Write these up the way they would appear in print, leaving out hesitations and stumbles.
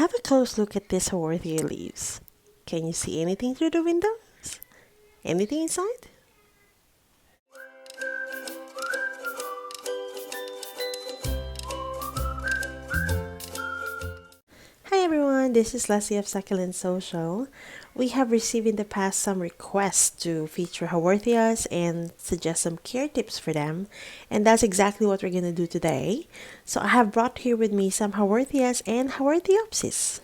have a close look at these Haworthia leaves. Can you see anything through the windows? Anything inside? Hi everyone, this is Leslie of Succulent Social. We have received in the past some requests to feature haworthias and suggest some care tips for them, and that's exactly what we're going to do today. So I have brought here with me some haworthias and haworthiopsis.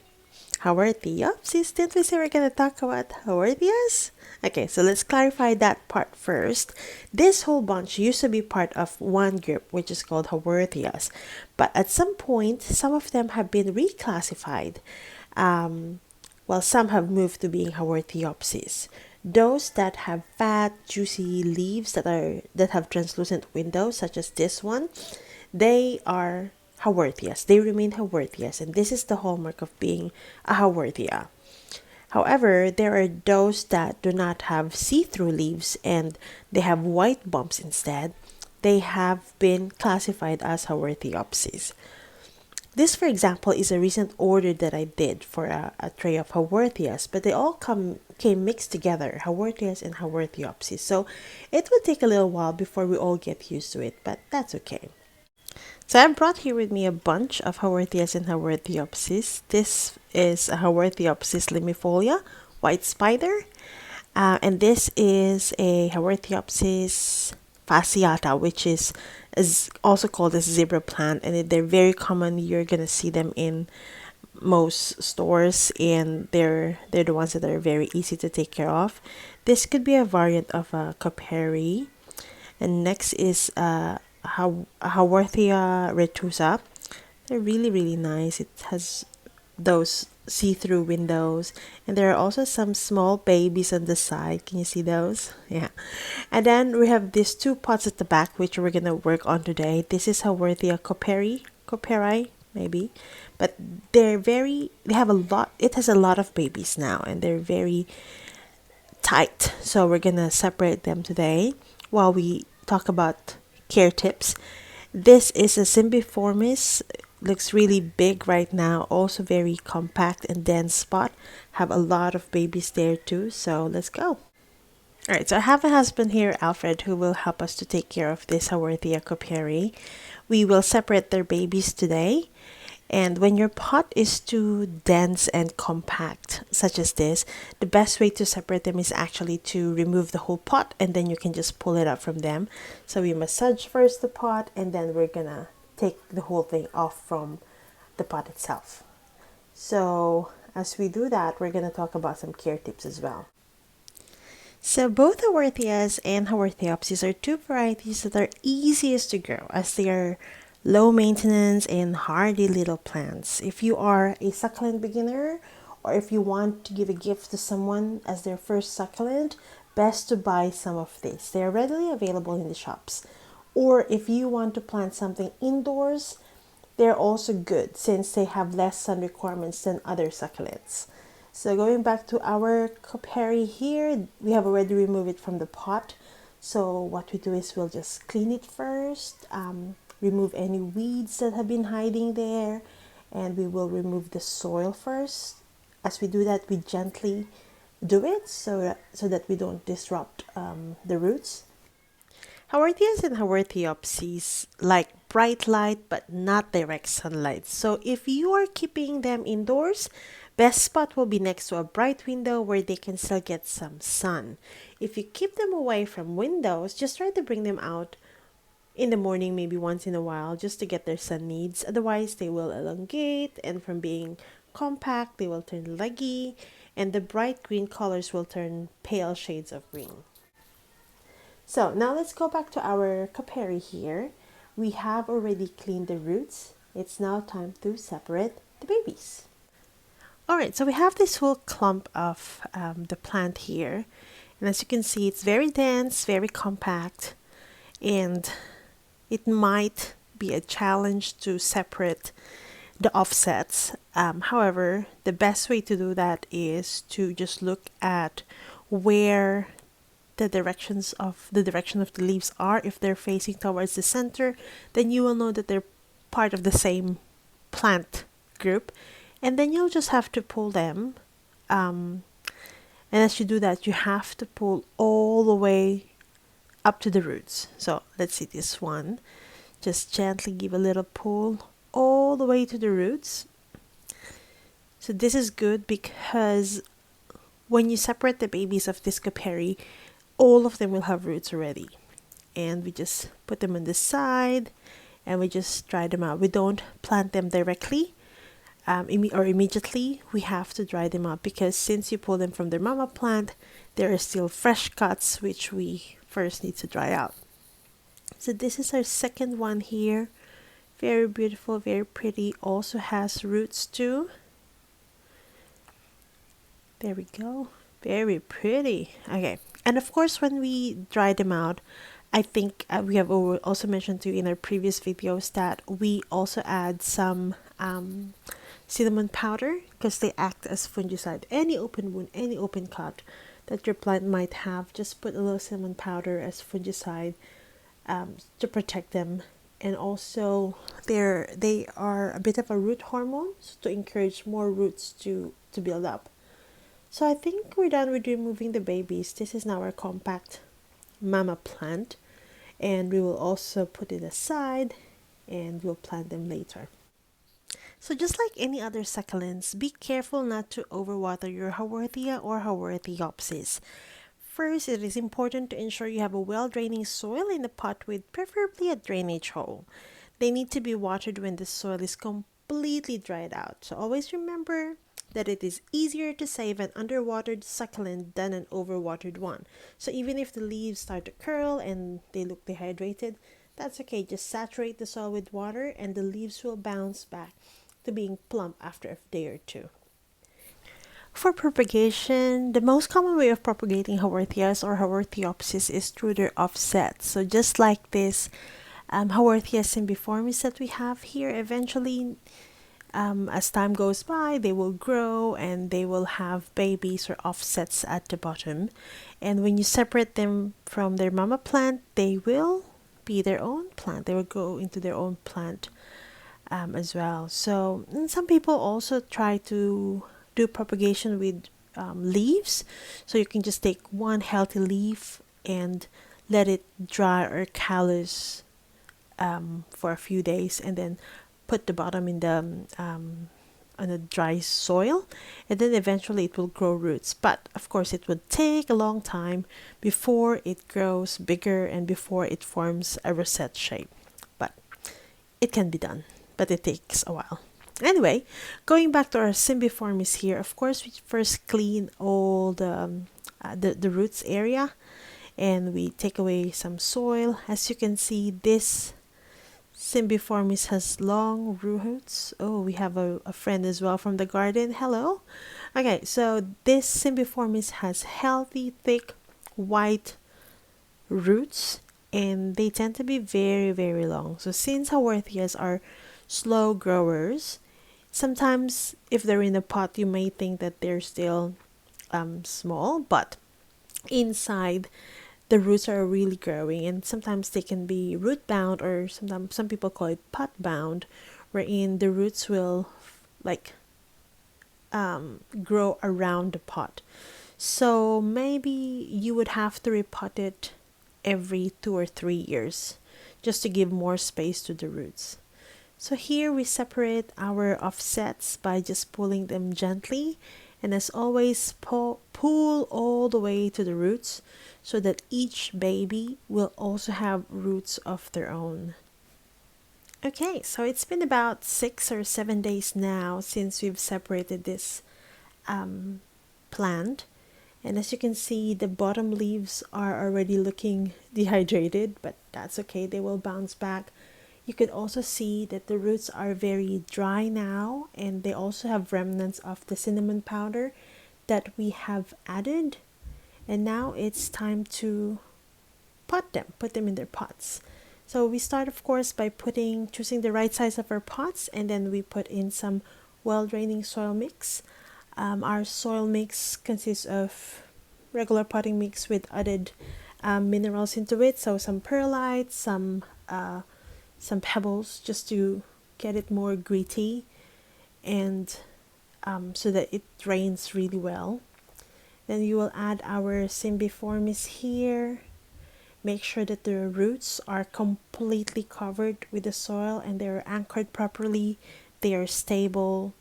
Haworthiopsis? Didn't we say we're going to talk about haworthias? Okay, so let's clarify that part first. This whole bunch used to be part of one group, which is called haworthias. But at some point, some of them have been reclassified. While some have moved to being haworthiopsis. Those that have fat, juicy leaves that have translucent windows, such as this one, they are haworthias. They remain haworthias, and this is the hallmark of being a haworthia. However, there are those that do not have see-through leaves and they have white bumps instead. They have been classified as haworthiopsis. This, for example, is a recent order that I did for a tray of haworthias, but they all came mixed together, haworthias and haworthiopsis. So it would take a little while before we all get used to it, but that's okay. So I brought here with me a bunch of haworthias and haworthiopsis. This is a haworthiopsis limifolia, white spider, and this is a haworthiopsis fasciata, which is also called a zebra plant, and they're very common. You're gonna see them in most stores, and they're the ones that are very easy to take care of. This could be a variant of a coperi. And next is Haworthia retusa. They're really nice. It has those see-through windows, and there are also some small babies on the side. Can you see those? Yeah. And then we have these two pots at the back, which we're gonna work on today. This is Haworthia coperi maybe, but they have a lot. It has a lot of babies now, and they're very tight, so we're gonna separate them today while we talk about care tips. This is a Symbiformis. Looks really big right now, also very compact and dense spot. Have a lot of babies there too, so let's go. Alright, so I have a husband here, Alfred, who will help us to take care of this Haworthia coperi. We will separate their babies today. And when your pot is too dense and compact, such as this, the best way to separate them is actually to remove the whole pot, and then you can just pull it up from them. So we massage first the pot, and then we're gonna take the whole thing off from the pot itself. So as we do that, we're gonna talk about some care tips as well. So both haworthias and haworthiopsis are two varieties that are easiest to grow, as they are low maintenance and hardy little plants. If you are a succulent beginner, or if you want to give a gift to someone as their first succulent, best to buy some of this. They are readily available in the shops. Or if you want to plant something indoors, they're also good since they have less sun requirements than other succulents. So going back to our coperi here, we have already removed it from the pot. So what we do is we'll just clean it first, remove any weeds that have been hiding there, and we will remove the soil first. As we do that, we gently do it so that we don't disrupt the roots. Haworthias and haworthiopsis like bright light but not direct sunlight. So if you are keeping them indoors, best spot will be next to a bright window where they can still get some sun. If you keep them away from windows, just try to bring them out in the morning, maybe once in a while, just to get their sun needs. Otherwise, they will elongate, and from being compact, they will turn leggy, and the bright green colors will turn pale shades of green. So now let's go back to our coperi here. We have already cleaned the roots. It's now time to separate the babies. Alright, so we have this whole clump of the plant here. And as you can see, it's very dense, very compact, and it might be a challenge to separate the offsets. However, the best way to do that is to just look at where the direction of the leaves are. If they're facing towards the center, then you will know that they're part of the same plant group. And then you'll just have to pull them. Um, and as you do that, you have to pull all the way up to the roots. So let's see this one. Just gently give a little pull all the way to the roots. So this is good because when you separate the babies of Discoperi, all of them will have roots already. And we just put them on the side and we just dry them out. We don't plant them directly or immediately. We have to dry them out because since you pull them from their mama plant, there are still fresh cuts which we first need to dry out. So this is our second one here. Very beautiful, very pretty. Also has roots too. There we go. Very pretty. Okay. And of course, when we dry them out, I think we have also mentioned to you in our previous videos that we also add some cinnamon powder because they act as fungicide. Any open wound, any open cut that your plant might have, just put a little cinnamon powder as fungicide to protect them. And also, they are a bit of a root hormone to encourage more roots to build up. So I think we're done with removing the babies. This is now our compact mama plant, and we will also put it aside and we'll plant them later. So just like any other succulents, be careful not to overwater your Haworthia or Haworthiopsis. First, it is important to ensure you have a well-draining soil in the pot with preferably a drainage hole. They need to be watered when the soil is completely dried out. So always remember that it is easier to save an underwatered succulent than an overwatered one. So even if the leaves start to curl and they look dehydrated, that's okay. Just saturate the soil with water and the leaves will bounce back to being plump after a day or two. For propagation, the most common way of propagating Haworthias or Haworthiopsis is through their offsets. So just like this Haworthia cymbiformis that we have here, eventually as time goes by, they will grow and they will have babies or offsets at the bottom. And when you separate them from their mama plant, they will be their own plant. They will go into their own plant as well. So some people also try to do propagation with leaves. So you can just take one healthy leaf and let it dry or callus for a few days, and then put the bottom in the on a dry soil, and then eventually it will grow roots. But of course, it would take a long time before it grows bigger and before it forms a rosette shape. But it can be done, but it takes a while. Anyway, going back to our cymbiformis here, of course, we first clean all the roots area, and we take away some soil. As you can see, this cymbiformis has long roots. Oh, we have a friend as well from the garden. Hello. Okay, so this cymbiformis has healthy, thick, white roots, and they tend to be very, very long. So since Haworthias are slow growers, sometimes if they're in a pot, you may think that they're still small, but inside the roots are really growing, and sometimes they can be root bound, or sometimes some people call it pot bound, wherein the roots will like grow around the pot. So maybe you would have to repot it every 2 or 3 years just to give more space to the roots. So here we separate our offsets by just pulling them gently, and as always, pull all the way to the roots so that each baby will also have roots of their own. Okay, so it's been about 6 or 7 days now since we've separated this plant, and as you can see, the bottom leaves are already looking dehydrated, but that's okay, they will bounce back. You could also see that the roots are very dry now, and they also have remnants of the cinnamon powder that we have added. And now it's time to put them in their pots. So we start, of course, by choosing the right size of our pots, and then we put in some well-draining soil mix. Our soil mix consists of regular potting mix with added minerals into it, so some perlite, some pebbles, just to get it more gritty, and so that it drains really well. Then you will add our Cymbiformis here. Make sure that the roots are completely covered with the soil and they're anchored properly, they are stable,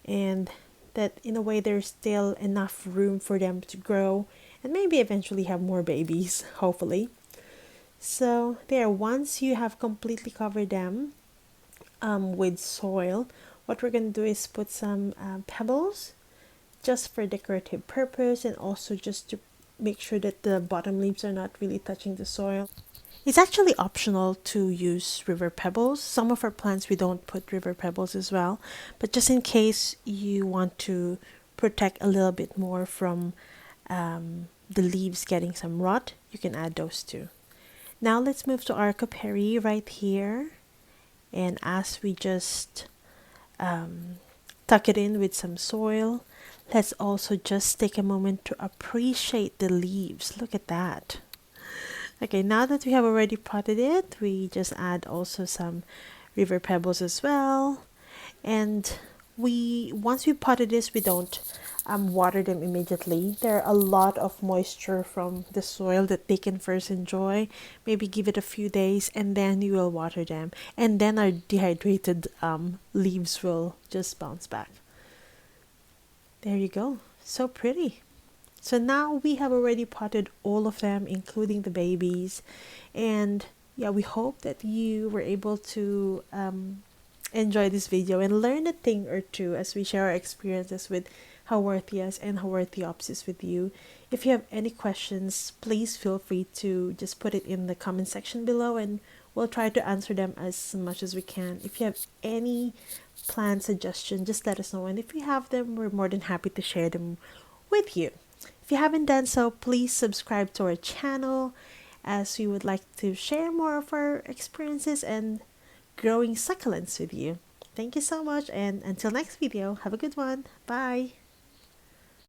and that in a way there's still enough room for them to grow and maybe eventually have more babies, hopefully. So there, once you have completely covered them with soil, what we're going to do is put some pebbles just for decorative purpose and also just to make sure that the bottom leaves are not really touching the soil. It's actually optional to use river pebbles. Some of our plants we don't put river pebbles as well, but just in case you want to protect a little bit more from the leaves getting some rot, you can add those too. Now let's move to our coperi right here, and as we just tuck it in with some soil, let's also just take a moment to appreciate the leaves. Look at that. Okay, now that we have already potted it, we just add also some river pebbles as well. And once we potted this, we don't water them immediately. There are a lot of moisture from the soil that they can first enjoy. Maybe give it a few days and then you will water them. And then our dehydrated leaves will just bounce back. There you go. So pretty. So now we have already potted all of them, including the babies. And yeah, we hope that you were able to enjoy this video and learn a thing or two as we share our experiences with Haworthias and Haworthiopsis with you. If you have any questions, please feel free to just put it in the comment section below and we'll try to answer them as much as we can. If you have any plant suggestion, just let us know. And if you have them, we're more than happy to share them with you. If you haven't done so, please subscribe to our channel as we would like to share more of our experiences and growing succulents with you. Thank you so much, and until next video, have a good one. Bye!